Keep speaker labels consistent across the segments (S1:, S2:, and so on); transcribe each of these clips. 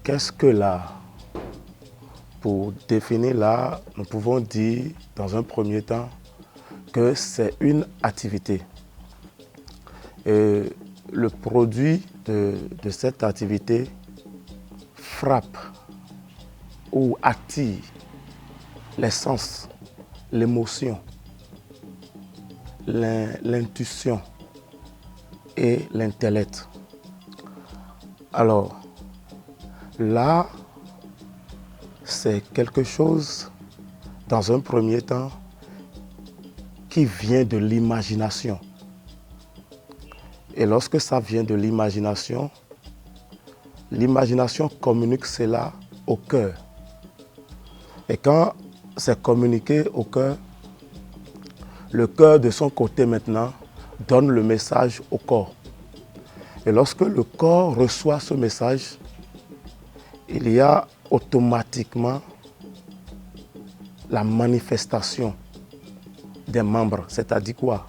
S1: Qu'est-ce que l'art? Pour définir l'art, nous pouvons dire dans un premier temps que c'est une activité. Et le produit de cette activité frappe ou attire les sens, l'émotion, l'intuition et l'intellect. Alors, l'art, c'est quelque chose, dans un premier temps, qui vient de l'imagination. Et lorsque ça vient de l'imagination communique cela au cœur. Et quand c'est communiqué au cœur, le cœur de son côté maintenant donne le message au corps. Et lorsque le corps reçoit ce message, il y a automatiquement la manifestation des membres. C'est-à-dire quoi?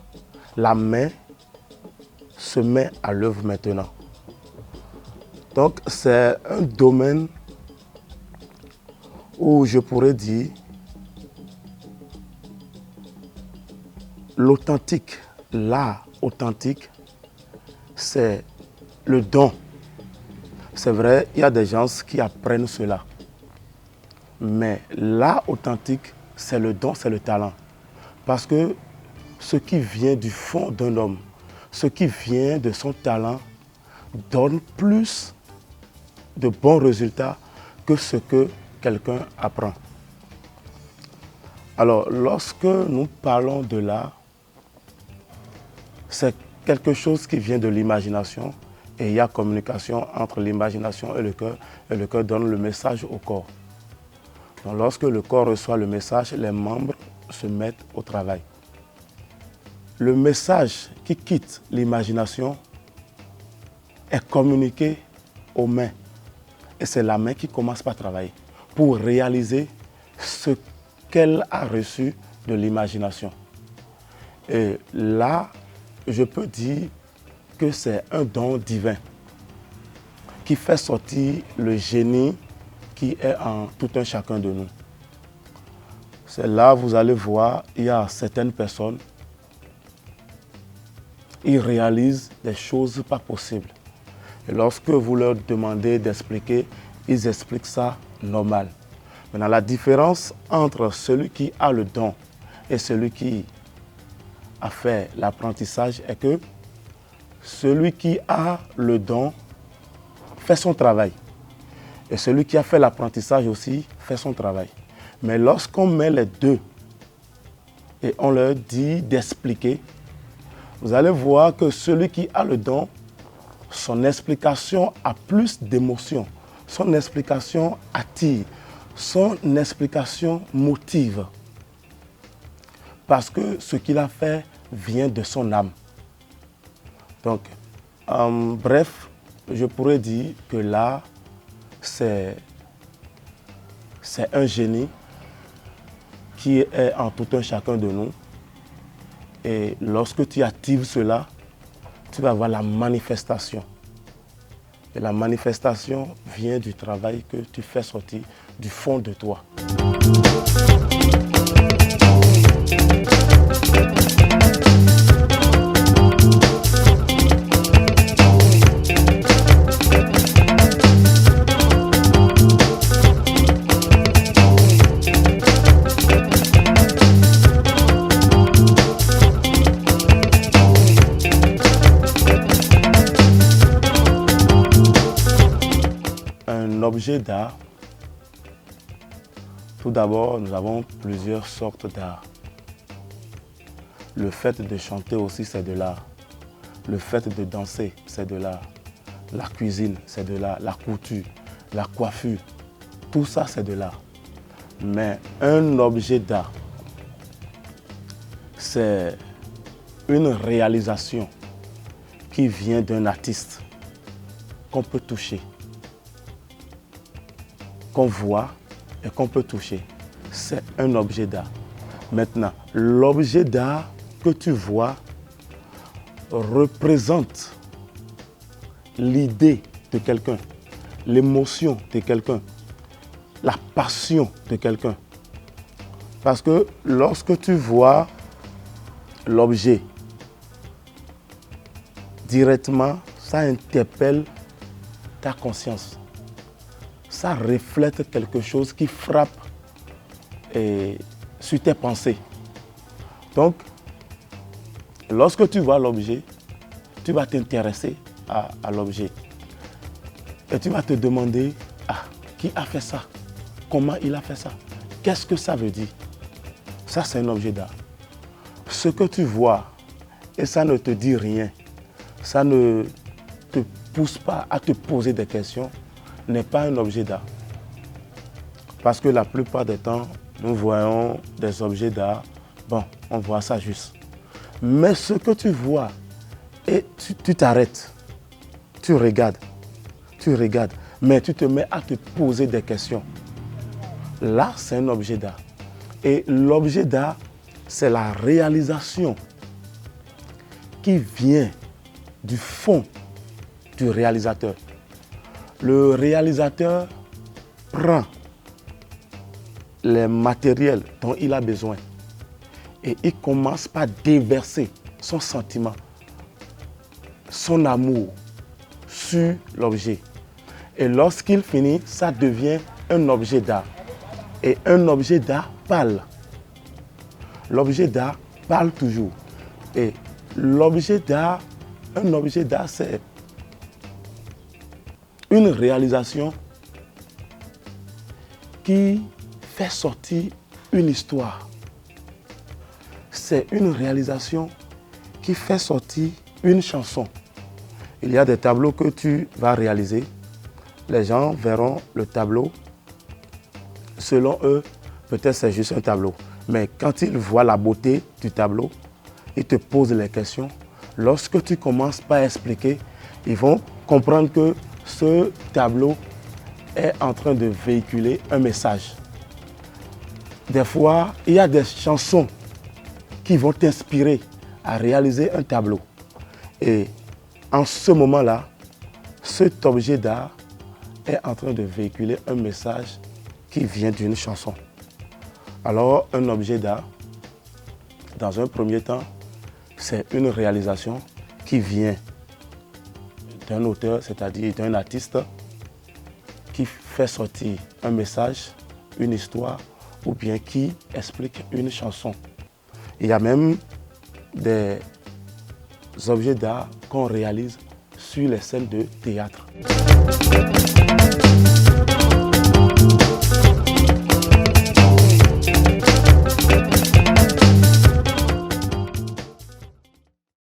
S1: La main se met à l'œuvre maintenant. Donc c'est un domaine où je pourrais dire l'authentique, l'art authentique, c'est le don. C'est vrai, il y a des gens qui apprennent cela. Mais l'art authentique, c'est le don, c'est le talent. Parce que ce qui vient du fond d'un homme, ce qui vient de son talent, donne plus de bons résultats que ce que quelqu'un apprend. Alors, lorsque nous parlons de l'art, c'est quelque chose qui vient de l'imagination et il y a communication entre l'imagination et le cœur donne le message au corps. Donc, lorsque le corps reçoit le message, les membres se mettent au travail. Le message qui quitte l'imagination est communiqué aux mains. Et c'est la main qui commence par travailler pour réaliser ce qu'elle a reçu de l'imagination. Et là, je peux dire que c'est un don divin qui fait sortir le génie qui est en tout un chacun de nous. C'est là, vous allez voir, il y a certaines personnes, ils réalisent des choses pas possibles. Et lorsque vous leur demandez d'expliquer, ils expliquent ça normal. Maintenant, la différence entre celui qui a le don et celui qui a fait l'apprentissage est que celui qui a le don fait son travail. Et celui qui a fait l'apprentissage aussi fait son travail. Mais lorsqu'on met les deux et on leur dit d'expliquer, vous allez voir que celui qui a le don, son explication a plus d'émotion, son explication attire, son explication motive. Parce que ce qu'il a fait vient de son âme. Donc, bref, je pourrais dire que là, c'est un génie qui est en tout un chacun de nous. Et lorsque tu actives cela, tu vas voir la manifestation. Et la manifestation vient du travail que tu fais sortir du fond de toi. Un objet d'art, tout d'abord, nous avons plusieurs sortes d'art. Le fait de chanter aussi, c'est de l'art. Le fait de danser, c'est de l'art. La cuisine, c'est de l'art. La couture, la coiffure, tout ça, c'est de l'art. Mais un objet d'art, c'est une réalisation qui vient d'un artiste qu'on peut toucher, qu'on voit et qu'on peut toucher. C'est un objet d'art. Maintenant, l'objet d'art que tu vois représente l'idée de quelqu'un, l'émotion de quelqu'un, la passion de quelqu'un. Parce que lorsque tu vois l'objet, directement, ça interpelle ta conscience. Ça reflète quelque chose qui frappe sur tes pensées. Donc, lorsque tu vois l'objet, tu vas t'intéresser à l'objet. Et tu vas te demander, qui a fait ça? Comment il a fait ça? Qu'est-ce que ça veut dire? Ça, c'est un objet d'art. Ce que tu vois, et ça ne te dit rien, ça ne te pousse pas à te poser des questions, n'est pas un objet d'art. Parce que la plupart des temps, nous voyons des objets d'art, on voit ça juste. Mais ce que tu vois, et tu t'arrêtes, tu regardes, mais tu te mets à te poser des questions. Là, c'est un objet d'art. Et l'objet d'art, c'est la réalisation qui vient du fond du réalisateur. Le réalisateur prend les matériels dont il a besoin et il commence par déverser son sentiment, son amour sur l'objet. Et lorsqu'il finit, ça devient un objet d'art. Et un objet d'art parle. L'objet d'art parle toujours. Et l'objet d'art, un objet d'art, c'est une réalisation qui fait sortir une histoire. C'est une réalisation qui fait sortir une chanson. Il y a des tableaux que tu vas réaliser. Les gens verront le tableau. Selon eux, peut-être c'est juste un tableau. Mais quand ils voient la beauté du tableau, ils te posent les questions. Lorsque tu commences par expliquer, ils vont comprendre que ce tableau est en train de véhiculer un message. Des fois, il y a des chansons qui vont t'inspirer à réaliser un tableau. Et en ce moment-là, cet objet d'art est en train de véhiculer un message qui vient d'une chanson. Alors, un objet d'art, dans un premier temps, c'est une réalisation qui vient d'un auteur, c'est-à-dire d'un artiste, qui fait sortir un message, une histoire, ou bien qui explique une chanson. Il y a même des objets d'art qu'on réalise sur les scènes de théâtre.